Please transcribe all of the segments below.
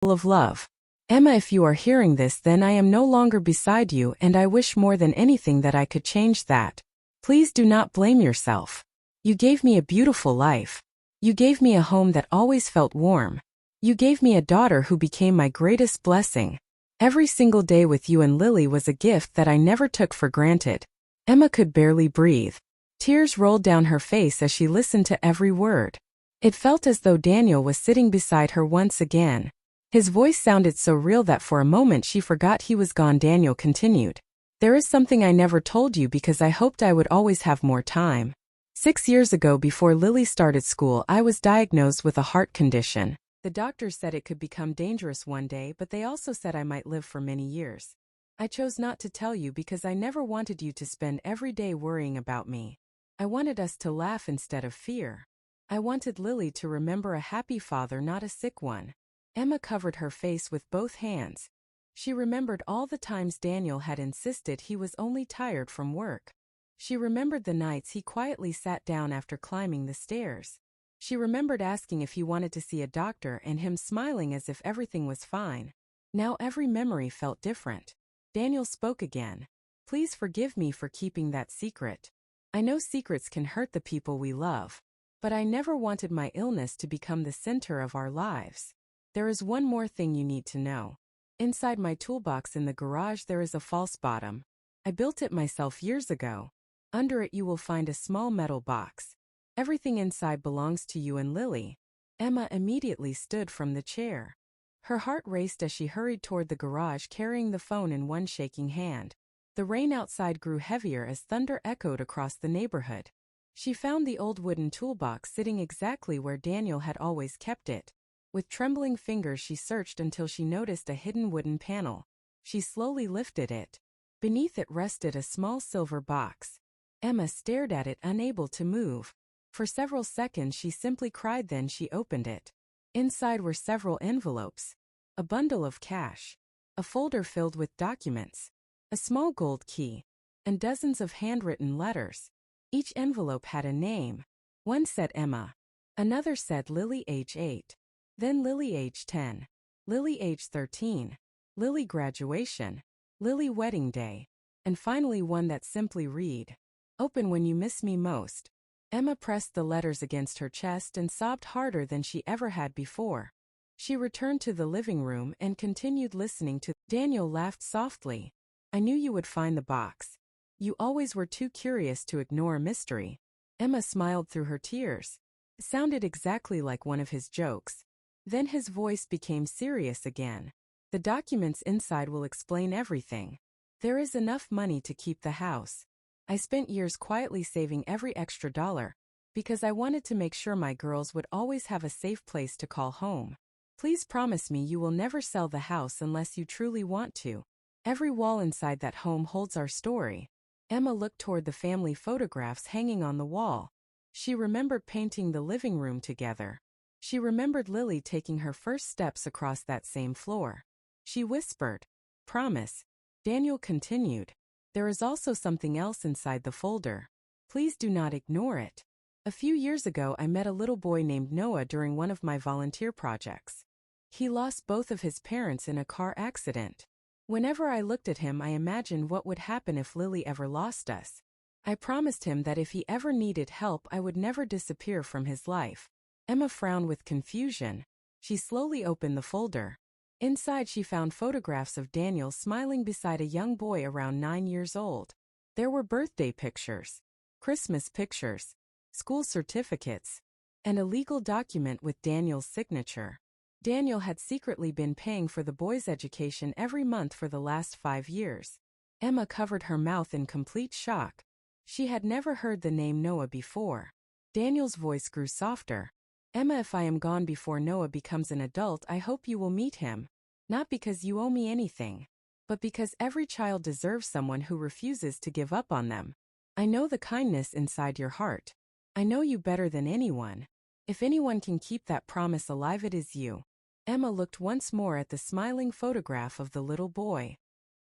full of love. Emma, if you are hearing this, then I am no longer beside you, and I wish more than anything that I could change that. Please do not blame yourself. You gave me a beautiful life. You gave me a home that always felt warm. You gave me a daughter who became my greatest blessing. Every single day with you and Lily was a gift that I never took for granted. Emma could barely breathe. Tears rolled down her face as she listened to every word. It felt as though Daniel was sitting beside her once again. His voice sounded so real that for a moment she forgot he was gone. Daniel continued. There is something I never told you because I hoped I would always have more time. 6 years ago, before Lily started school, I was diagnosed with a heart condition. The doctors said it could become dangerous one day, but they also said I might live for many years. I chose not to tell you because I never wanted you to spend every day worrying about me. I wanted us to laugh instead of fear. I wanted Lily to remember a happy father, not a sick one. Emma covered her face with both hands. She remembered all the times Daniel had insisted he was only tired from work. She remembered the nights he quietly sat down after climbing the stairs. She remembered asking if he wanted to see a doctor and him smiling as if everything was fine. Now every memory felt different. Daniel spoke again. Please forgive me for keeping that secret. I know secrets can hurt the people we love, but I never wanted my illness to become the center of our lives. There is one more thing you need to know. Inside my toolbox in the garage there is a false bottom. I built it myself years ago. Under it you will find a small metal box. Everything inside belongs to you and Lily. Emma immediately stood from the chair. Her heart raced as she hurried toward the garage carrying the phone in one shaking hand. The rain outside grew heavier as thunder echoed across the neighborhood. She found the old wooden toolbox sitting exactly where Daniel had always kept it. With trembling fingers she searched until she noticed a hidden wooden panel. She slowly lifted it. Beneath it rested a small silver box. Emma stared at it, unable to move. For several seconds she simply cried, then she opened it. Inside were several envelopes, a bundle of cash, a folder filled with documents, a small gold key, and dozens of handwritten letters. Each envelope had a name. One said Emma. Another said Lily age 8. Then Lily age 10. Lily age 13. Lily graduation. Lily wedding day. And finally one that simply read, Open when you miss me most. Emma pressed the letters against her chest and sobbed harder than she ever had before. She returned to the living room and continued listening to. Daniel laughed softly. I knew you would find the box. You always were too curious to ignore a mystery. Emma smiled through her tears. It sounded exactly like one of his jokes. Then his voice became serious again. The documents inside will explain everything. There is enough money to keep the house. I spent years quietly saving every extra dollar, because I wanted to make sure my girls would always have a safe place to call home. Please promise me you will never sell the house unless you truly want to. Every wall inside that home holds our story. Emma looked toward the family photographs hanging on the wall. She remembered painting the living room together. She remembered Lily taking her first steps across that same floor. She whispered, Promise. Daniel continued. There is also something else inside the folder. Please do not ignore it. A few years ago I met a little boy named Noah during one of my volunteer projects. He lost both of his parents in a car accident. Whenever I looked at him I imagined what would happen if Lily ever lost us. I promised him that if he ever needed help I would never disappear from his life. Emma frowned with confusion. She slowly opened the folder. Inside she found photographs of Daniel smiling beside a young boy around 9 years old. There were birthday pictures, Christmas pictures, school certificates, and a legal document with Daniel's signature. Daniel had secretly been paying for the boy's education every month for the last 5 years. Emma covered her mouth in complete shock. She had never heard the name Noah before. Daniel's voice grew softer. Emma, if I am gone before Noah becomes an adult, I hope you will meet him. Not because you owe me anything, but because every child deserves someone who refuses to give up on them. I know the kindness inside your heart. I know you better than anyone. If anyone can keep that promise alive, it is you. Emma looked once more at the smiling photograph of the little boy.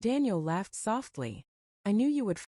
Daniel laughed softly. I knew you would